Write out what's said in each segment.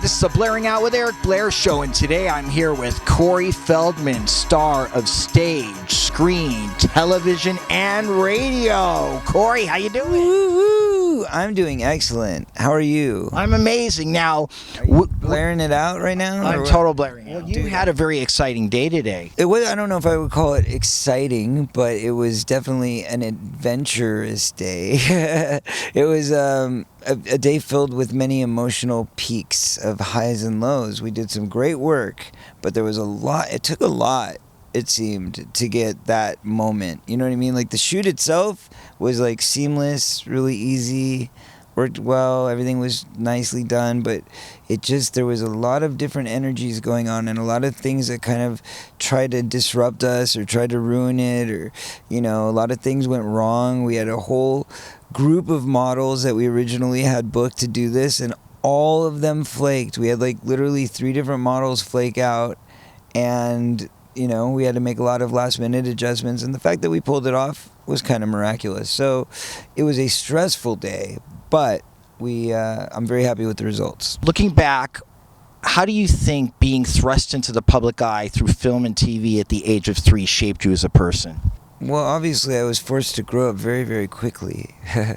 This is a Blairing Out with Eric Blair show, and today I'm here with Corey Feldman, star of stage, screen, television, and radio. Corey, how you doing? Woo-hoo! I'm doing excellent. How are you? I'm amazing. Now, Are you blaring it out right now? I'm total blaring out. You had a very exciting day today. It was. I don't know if I would call it exciting, but it was definitely an adventurous day. It was a day filled with many emotional peaks of highs and lows. We did some great work, but there was a lot. It took a lot, it seemed, to get that moment. You know what I mean? Like the shoot itself was like seamless, really easy, worked well, everything was nicely done, but there was a lot of different energies going on and a lot of things that kind of tried to disrupt us or tried to ruin it, or, you know, a lot of things went wrong. We had a whole group of models that we originally had booked to do this, and all of them flaked. We had like literally 3 different models flake out, and you know, we had to make a lot of last minute adjustments, and the fact that we pulled it off was kind of miraculous. So it was a stressful day, but I'm very happy with the results. Looking back, how do you think being thrust into the public eye through film and TV at the age of 3 shaped you as a person? Well, obviously, I was forced to grow up very, very quickly. I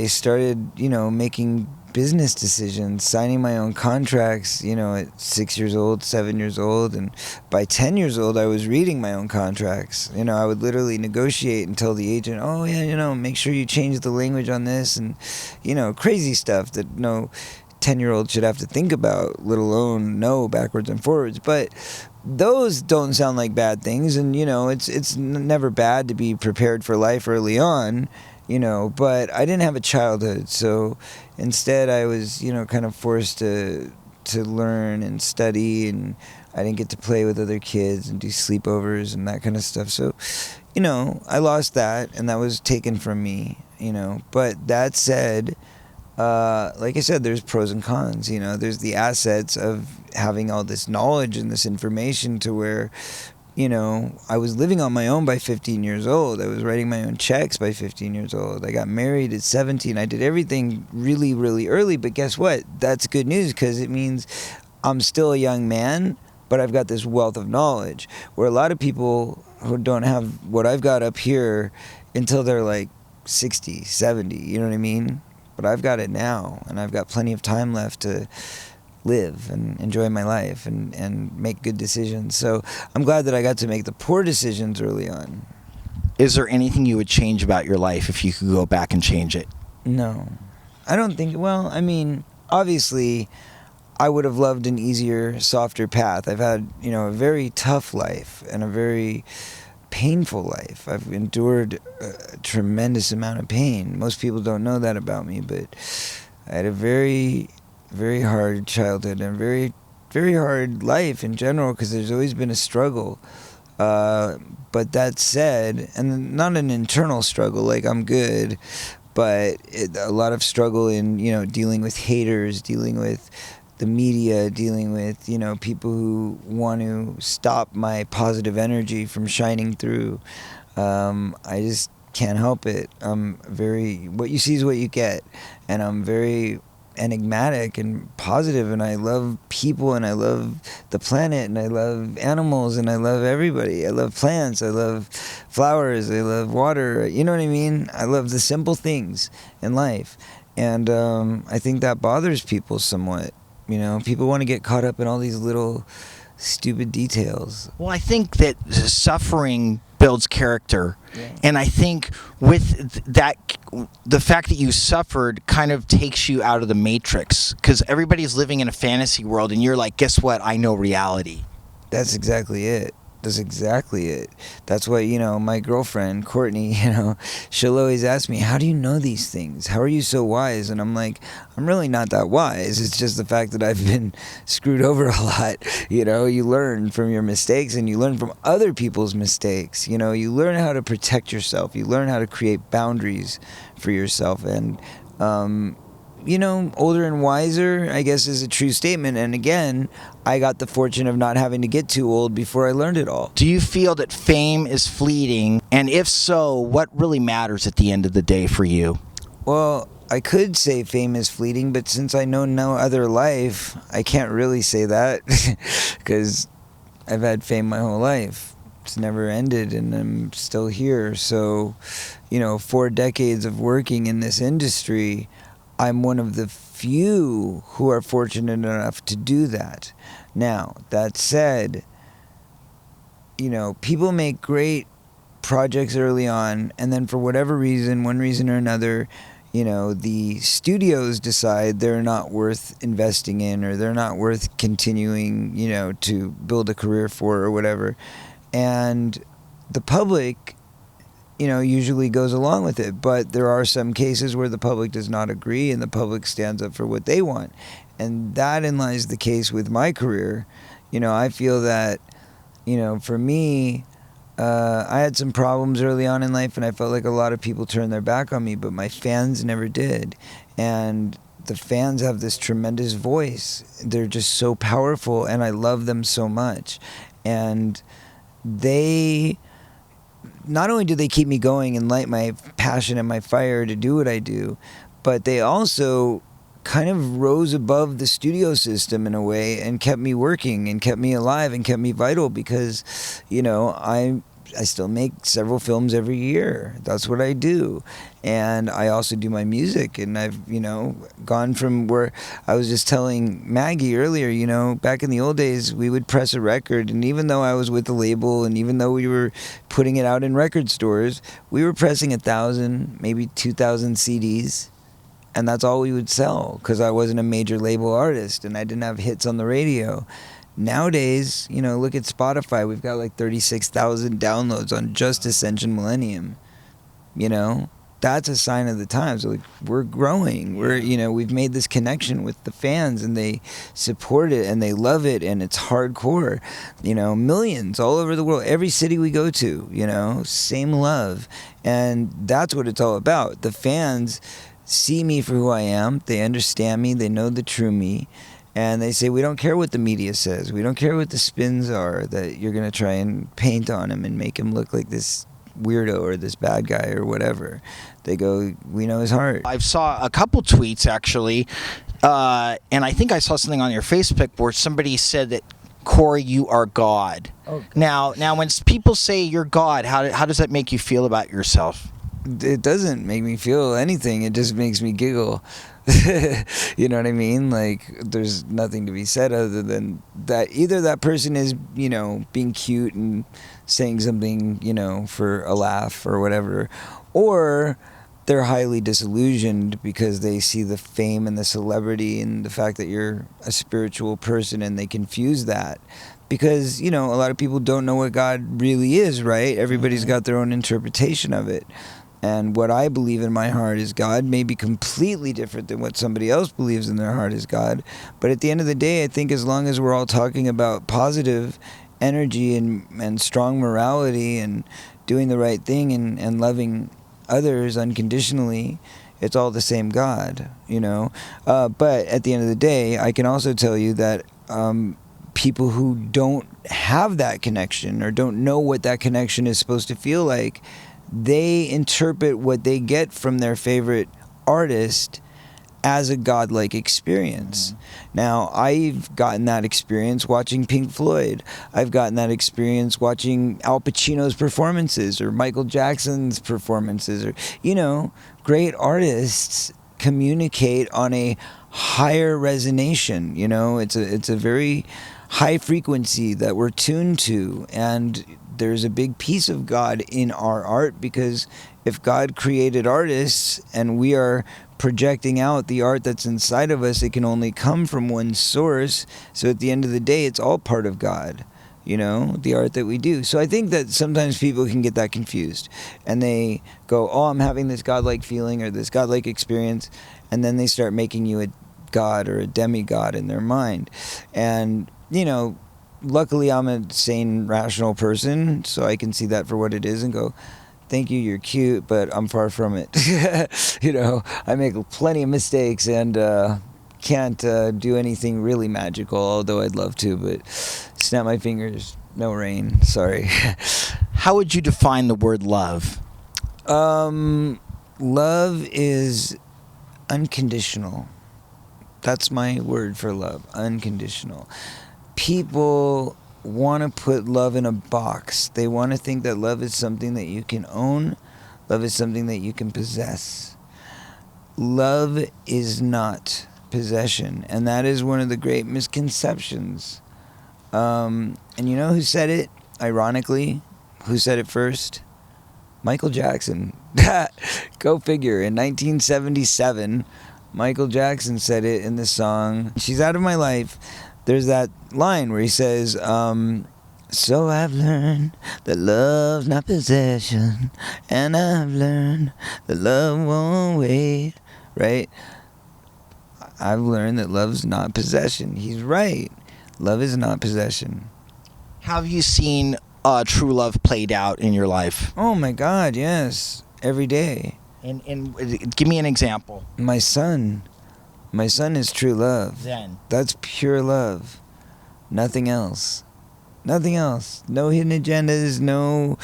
started, making business decisions, signing my own contracts, at 6 years old, 7 years old. And by 10 years old, I was reading my own contracts. I would literally negotiate and tell the agent, oh, yeah, make sure you change the language on this. And, crazy stuff that no 10-year-old should have to think about, let alone know backwards and forwards. But those don't sound like bad things. And, it's never bad to be prepared for life early on. But I didn't have a childhood, so instead I was, kind of forced to learn and study, and I didn't get to play with other kids and do sleepovers and that kind of stuff. So, I lost that, and that was taken from me, But that said, like I said, there's pros and cons, There's the assets of having all this knowledge and this information to where, I was living on my own by 15 years old. I was writing my own checks by 15 years old. I got married at 17. I did everything really, really early. But guess what? That's good news, because it means I'm still a young man, but I've got this wealth of knowledge. Where a lot of people who don't have what I've got up here until they're like 60, 70, you know what I mean? But I've got it now, and I've got plenty of time left to live and enjoy my life and make good decisions. So I'm glad that I got to make the poor decisions early on. Is there anything you would change about your life if you could go back and change it? No. I don't think, obviously I would have loved an easier, softer path. I've had, a very tough life and a very painful life. I've endured a tremendous amount of pain. Most people don't know that about me, but I had a very hard childhood and very, very hard life in general, because there's always been a struggle. But that said, and not an internal struggle, like I'm good, but a lot of struggle in, dealing with haters, dealing with the media, dealing with, people who want to stop my positive energy from shining through. I just can't help it. What you see is what you get. And I'm very enigmatic and positive, and I love people, and I love the planet, and I love animals, and I love everybody. I love plants, I love flowers, I love water, you know what I mean? I love the simple things in life, and I think that bothers people somewhat. People want to get caught up in all these little stupid details. Well, I think that suffering builds character. Yeah. And I think with that, the fact that you suffered kind of takes you out of the matrix, because everybody's living in a fantasy world, and you're like, guess what? I know reality. That's exactly it. That's why, my girlfriend, Courtney, she'll always ask me, how do you know these things? How are you so wise? And I'm like, I'm really not that wise. It's just the fact that I've been screwed over a lot. You learn from your mistakes, and you learn from other people's mistakes. You learn how to protect yourself. You learn how to create boundaries for yourself. And, older and wiser, I guess, is a true statement. And again, I got the fortune of not having to get too old before I learned it all. Do you feel that fame is fleeting? And if so, what really matters at the end of the day for you? Well, I could say fame is fleeting, but since I know no other life, I can't really say that because I've had fame my whole life. It's never ended, and I'm still here. So, 4 decades of working in this industry, I'm one of the few who are fortunate enough to do that. Now, that said, people make great projects early on, and then for whatever reason, one reason or another, the studios decide they're not worth investing in, or they're not worth continuing, to build a career for, or whatever. And the public, usually goes along with it. But there are some cases where the public does not agree, and the public stands up for what they want. And that lies the case with my career. I feel that, for me, I had some problems early on in life, and I felt like a lot of people turned their back on me, but my fans never did. And the fans have this tremendous voice. They're just so powerful, and I love them so much. And they, not only do they keep me going and light my passion and my fire to do what I do, but they also kind of rose above the studio system in a way and kept me working and kept me alive and kept me vital because, I still make several films every year. That's what I do. And I also do my music. And I've, gone from where I was just telling Maggie earlier, back in the old days, we would press a record. And even though I was with the label and even though we were putting it out in record stores, we were pressing 1,000, maybe 2,000 CDs. And that's all we would sell because I wasn't a major label artist and I didn't have hits on the radio. Nowadays, look at Spotify. We've got like 36,000 downloads on just Ascension Millennium. That's a sign of the times. Like, we're growing. We've made this connection with the fans, and they support it, and they love it, and it's hardcore. Millions all over the world, every city we go to, same love. And that's what it's all about. The fans see me for who I am. They understand me. They know the true me. And they say, we don't care what the media says. We don't care what the spins are that you're going to try and paint on him and make him look like this weirdo or this bad guy or whatever. They go, we know his heart. I saw a couple tweets, actually, and I think I saw something on your Facebook where somebody said that, Corey, you are God. Okay. Now, when people say you're God, how does that make you feel about yourself? It doesn't make me feel anything. It just makes me giggle. You know what I mean? Like, there's nothing to be said other than that either that person is, being cute and saying something, for a laugh or whatever, or they're highly disillusioned because they see the fame and the celebrity and the fact that you're a spiritual person, and they confuse that. Because, a lot of people don't know what God really is, right? Everybody's got their own interpretation of it. And what I believe in my heart is God may be completely different than what somebody else believes in their heart is God. But at the end of the day, I think as long as we're all talking about positive energy and strong morality and doing the right thing and loving others unconditionally, it's all the same God, But at the end of the day, I can also tell you that people who don't have that connection or don't know what that connection is supposed to feel like, they interpret what they get from their favorite artist as a godlike experience. Now, I've gotten that experience watching Pink Floyd. I've gotten that experience watching Al Pacino's performances or Michael Jackson's performances. Or, great artists communicate on a higher resonation. It's a very high frequency that we're tuned to, and there's a big piece of God in our art, because if God created artists and we are projecting out the art that's inside of us, it can only come from one source. So at the end of the day, it's all part of God, the art that we do. So I think that sometimes people can get that confused, and they go, oh, I'm having this godlike feeling or this godlike experience, and then they start making you a god or a demigod in their mind. And luckily I'm a sane, rational person, so I can see that for what it is and go, thank you, you're cute, but I'm far from it. I make plenty of mistakes and can't do anything really magical, although I'd love to, but snap my fingers, no rain, sorry. How would you define the word love? Love is unconditional. That's my word for love, unconditional. People want to put love in a box. They want to think that love is something that you can own, love is something that you can possess. Love is not possession, and that is one of the great misconceptions. And you know who said it, ironically? Who said it first? Michael Jackson. Go figure. In 1977, Michael Jackson said it in the song She's Out of My Life. There's that line where he says, so I've learned that love's not possession, and I've learned that love won't wait, right? I've learned that love's not possession. He's right. Love is not possession. Have you seen true love played out in your life? Oh my God, yes. Every day. And give me an example. My son is true love. Zen. That's pure love. Nothing else. Nothing else. No hidden agendas, no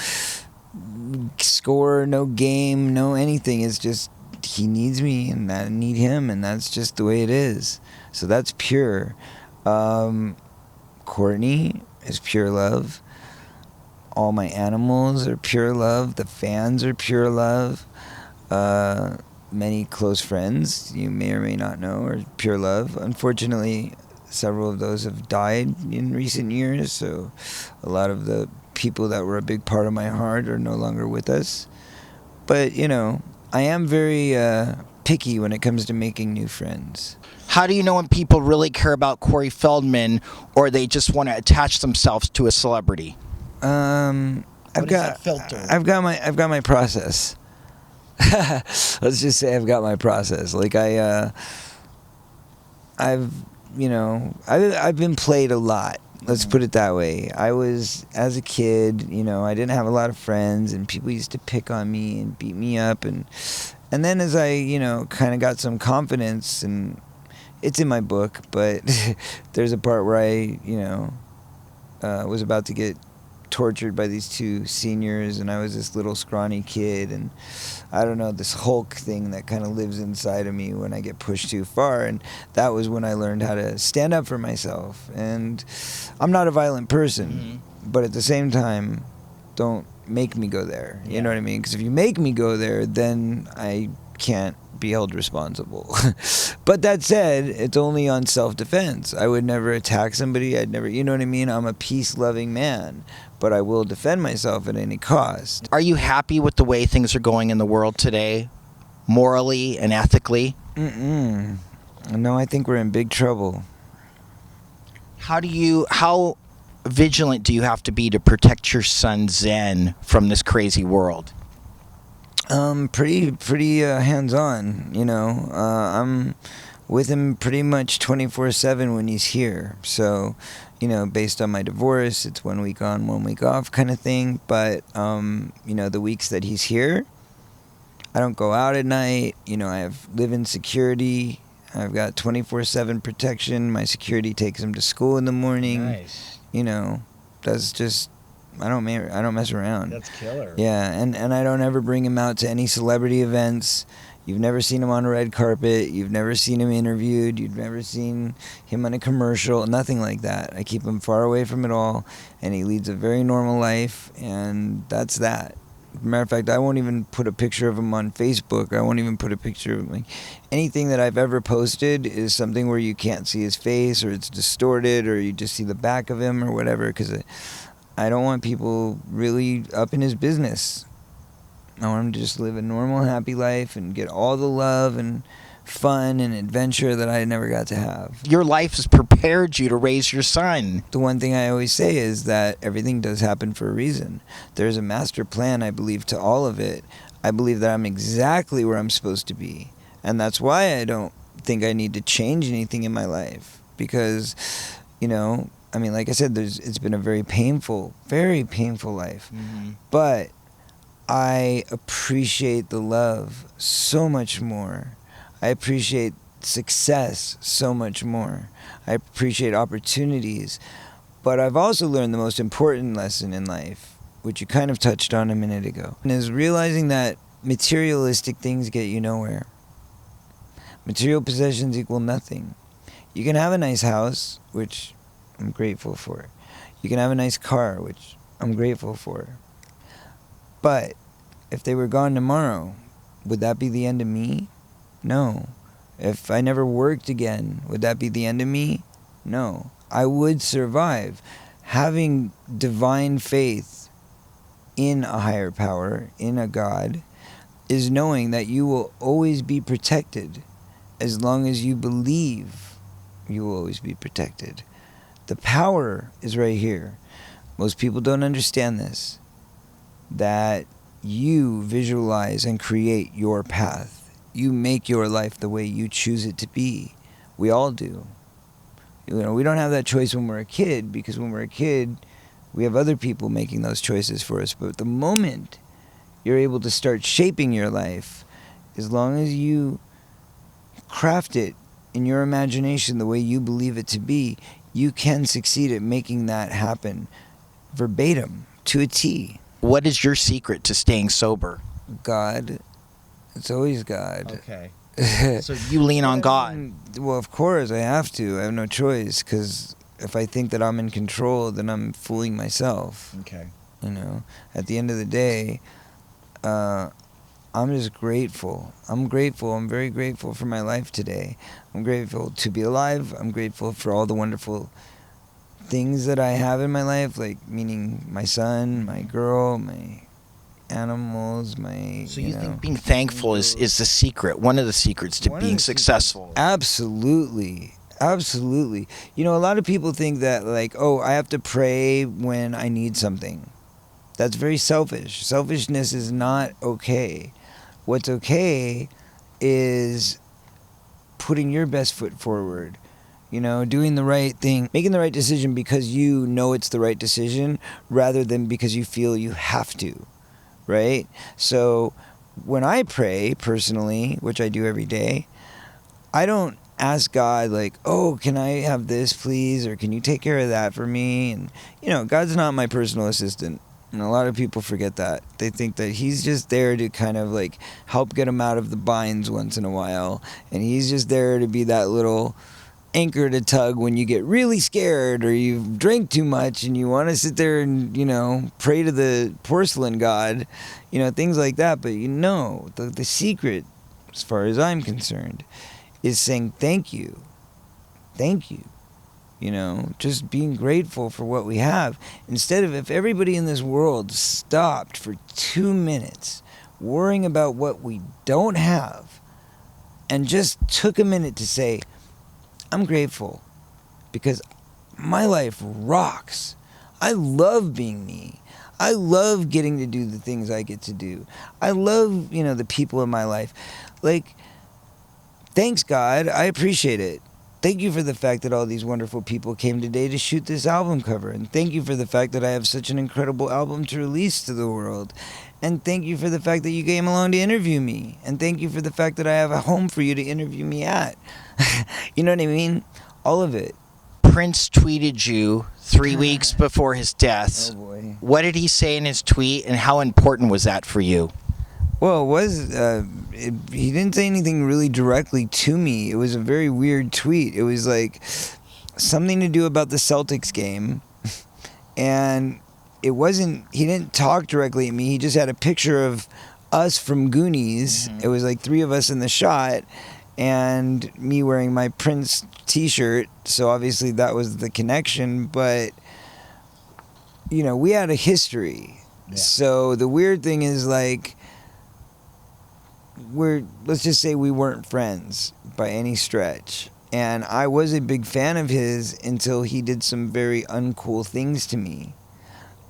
score, no game, no anything. It's just he needs me and I need him, and that's just the way it is. So that's pure. Courtney is pure love. All my animals are pure love. The fans are pure love. Many close friends you may or may not know are pure love. Unfortunately, several of those have died in recent years, so a lot of the people that were a big part of my heart are no longer with us. But, you know, I am very picky when it comes to making new friends. How do you know when people really care about Corey Feldman, or they just want to attach themselves to a celebrity? I've got my process. Let's just say I've got my process. Like I've been played a lot. Let's put it that way. I was, as a kid, I didn't have a lot of friends, and people used to pick on me and beat me up, and then as I, kind of got some confidence, and it's in my book, but there's a part where I, was about to get tortured by these two seniors, and I was this little scrawny kid, and I don't know, this Hulk thing that kind of lives inside of me when I get pushed too far, and that was when I learned how to stand up for myself. And I'm not a violent person, but at the same time, don't make me go there. You know what I mean? Because if you make me go there, then I can't be held responsible. But that said, it's only on self-defense. I would never attack somebody. I'd never, you know what I mean? I'm a peace-loving man, but I will defend myself at any cost. Are you happy with the way things are going in the world today, morally and ethically? No, I think we're in big trouble. How vigilant do you have to be to protect your son Zen from this crazy world? Pretty hands-on, I'm with him pretty much 24/7 when he's here. So, based on my divorce, it's 1 week on, 1 week off kind of thing. But, the weeks that he's here, I don't go out at night. I live in security. I've got 24/7 protection. My security takes him to school in the morning. Nice. That's just... I don't mess around. That's killer. Yeah, and I don't ever bring him out to any celebrity events. You've never seen him on a red carpet. You've never seen him interviewed. You've never seen him on a commercial. Nothing like that. I keep him far away from it all, and he leads a very normal life, and that's that. Matter of fact, I won't even put a picture of him on Facebook. I won't even put a picture of him. Anything that I've ever posted is something where you can't see his face, or it's distorted, or you just see the back of him or whatever, because I don't want people really up in his business. I want him to just live a normal, happy life and get all the love and fun and adventure that I never got to have. Your life has prepared you to raise your son. The one thing I always say is that everything does happen for a reason. There's a master plan, I believe, to all of it. I believe that I'm exactly where I'm supposed to be. And that's why I don't think I need to change anything in my life. Because, like I said, it's been a very painful life. But I appreciate the love so much more. I appreciate success so much more. I appreciate opportunities. But I've also learned the most important lesson in life, which you kind of touched on a minute ago, and is realizing that materialistic things get you nowhere. Material possessions equal nothing. You can have a nice house, which I'm grateful for. You can have a nice car, which I'm grateful for. But if they were gone tomorrow, would that be the end of me? No. If I never worked again, would that be the end of me? No. I would survive. Having divine faith in a higher power, in a God, is knowing that you will always be protected. As long as you believe, you will always be protected. The power is right here. Most people don't understand this. That you visualize and create your path. You make your life the way you choose it to be. We all do. You know, we don't have that choice when we're a kid, because when we're a kid, we have other people making those choices for us. But the moment you're able to start shaping your life, as long as you craft it in your imagination the way you believe it to be, you can succeed at making that happen verbatim, to a T. What is your secret to staying sober? God. It's always God. Okay. So you lean on God. Well, of course, I have to. I have no choice, because if I think that I'm in control, then I'm fooling myself. Okay. You know, at the end of the day, I'm just grateful. I'm grateful. I'm very grateful for my life today. I'm grateful to be alive. I'm grateful for all the wonderful things that I have in my life, like meaning my son, my girl, my animals, my... So you think being thankful is the secret, one of the secrets to being successful? Absolutely. Absolutely. You know, a lot of people think that, like, oh, I have to pray when I need something. That's very selfish. Selfishness is not okay. What's okay is putting your best foot forward. You know, doing the right thing, making the right decision because you know it's the right decision, rather than because you feel you have to, right? So when I pray personally, which I do every day, I don't ask God, like, oh, can I have this, please? Or can you take care of that for me? And, you know, God's not my personal assistant. And a lot of people forget that. They think that he's just there to kind of, like, help get them out of the binds once in a while. And he's just there to be that little anchor to tug when you get really scared, or you've drank too much and you want to sit there and, you know, pray to the porcelain god, you know, things like that. But you know, the secret, as far as I'm concerned, is saying thank you. Thank you. You know, just being grateful for what we have. Instead of, if everybody in this world stopped for 2 minutes worrying about what we don't have and just took a minute to say, I'm grateful because my life rocks. I love being me. I love getting to do the things I get to do. I love, you know, the people in my life. Like, thanks, God. I appreciate it. Thank you for the fact that all these wonderful people came today to shoot this album cover. And thank you for the fact that I have such an incredible album to release to the world. And thank you for the fact that you came along to interview me. And thank you for the fact that I have a home for you to interview me at. You know what I mean? All of it. Prince tweeted you 3 weeks before his death. Oh, boy. What did he say in his tweet, and how important was that for you? Well, he didn't say anything really directly to me. It was a very weird tweet. It was like something to do about the Celtics game. And it wasn't, he didn't talk directly at me. He just had a picture of us from Goonies. Mm-hmm. It was like 3 of us in the shot, and me wearing my Prince t-shirt. So obviously that was the connection. But, you know, we had a history. Yeah. So the weird thing is, like, let's just say we weren't friends by any stretch. And I was a big fan of his until he did some very uncool things to me.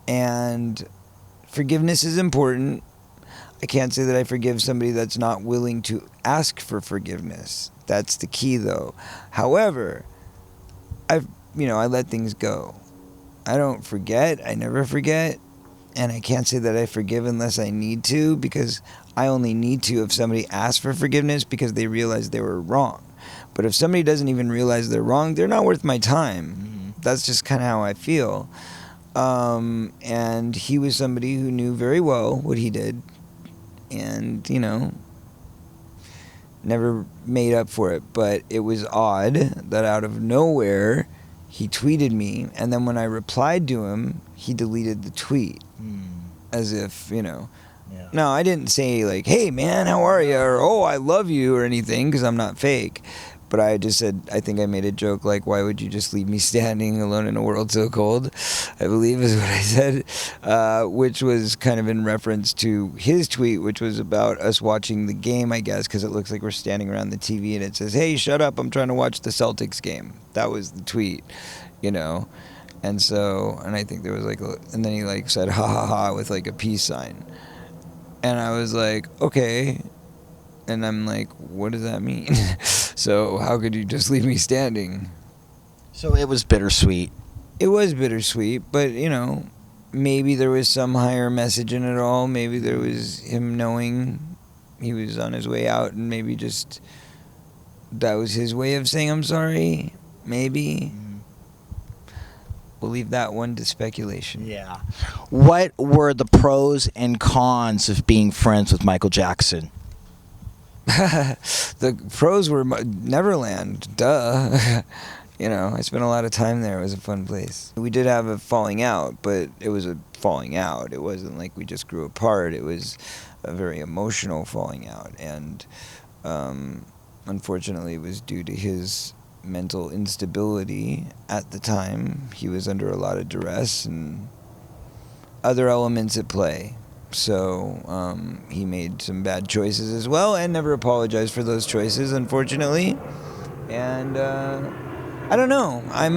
And forgiveness is important. I can't say that I forgive somebody that's not willing to ask for forgiveness. That's the key, though. However, I let things go. I don't forget. I never forget. And I can't say that I forgive unless I need to, because I only need to if somebody asks for forgiveness because they realize they were wrong. But if somebody doesn't even realize they're wrong, they're not worth my time. Mm-hmm. That's just kind of how I feel. And he was somebody who knew very well what he did. And, you know, never made up for it, but it was odd that out of nowhere he tweeted me, and then when I replied to him, he deleted the tweet. As if, Yeah. No, I didn't say like, hey man, how are you, or oh, I love you, or anything, because I'm not fake. But I just said, I think I made a joke like, why would you just leave me standing alone in a world so cold, I believe is what I said, which was kind of in reference to his tweet, which was about us watching the game, I guess, because it looks like we're standing around the TV and it says, hey, shut up, I'm trying to watch the Celtics game. That was the tweet, And so, and I think there was like, and then he like said, ha ha ha, with like a peace sign. And I was like, okay. And I'm like, what does that mean? So how could you just leave me standing? So it was bittersweet. It was bittersweet, but maybe there was some higher message in it all. Maybe there was him knowing he was on his way out, and maybe just that was his way of saying I'm sorry. Maybe. We'll leave that one to speculation. Yeah. What were the pros and cons of being friends with Michael Jackson? The pros were Neverland, duh. I spent a lot of time there. It was a fun place. We did have a falling out, but it was a falling out. It wasn't like we just grew apart. It was a very emotional falling out. And unfortunately, it was due to his mental instability at the time. He was under a lot of duress and other elements at play. So he made some bad choices as well, and never apologized for those choices, unfortunately. And I don't know. I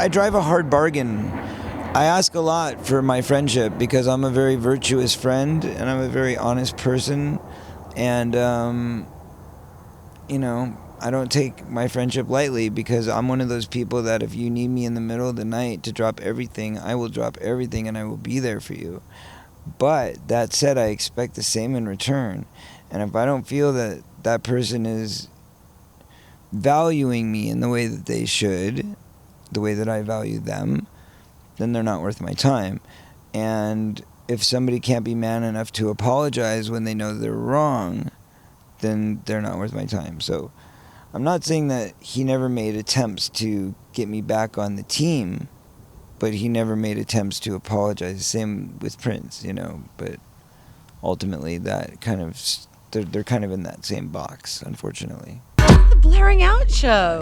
drive a hard bargain. I ask a lot for my friendship because I'm a very virtuous friend and I'm a very honest person, and I don't take my friendship lightly, because I'm one of those people that if you need me in the middle of the night to drop everything, I will drop everything and I will be there for you. But that said, I expect the same in return. And if I don't feel that that person is valuing me in the way that they should, the way that I value them, then they're not worth my time. And if somebody can't be man enough to apologize when they know they're wrong, then they're not worth my time. So I'm not saying that he never made attempts to get me back on the team, but he never made attempts to apologize. Same with Prince, but ultimately that kind of, they're kind of in that same box, unfortunately. The Blaring Out Show.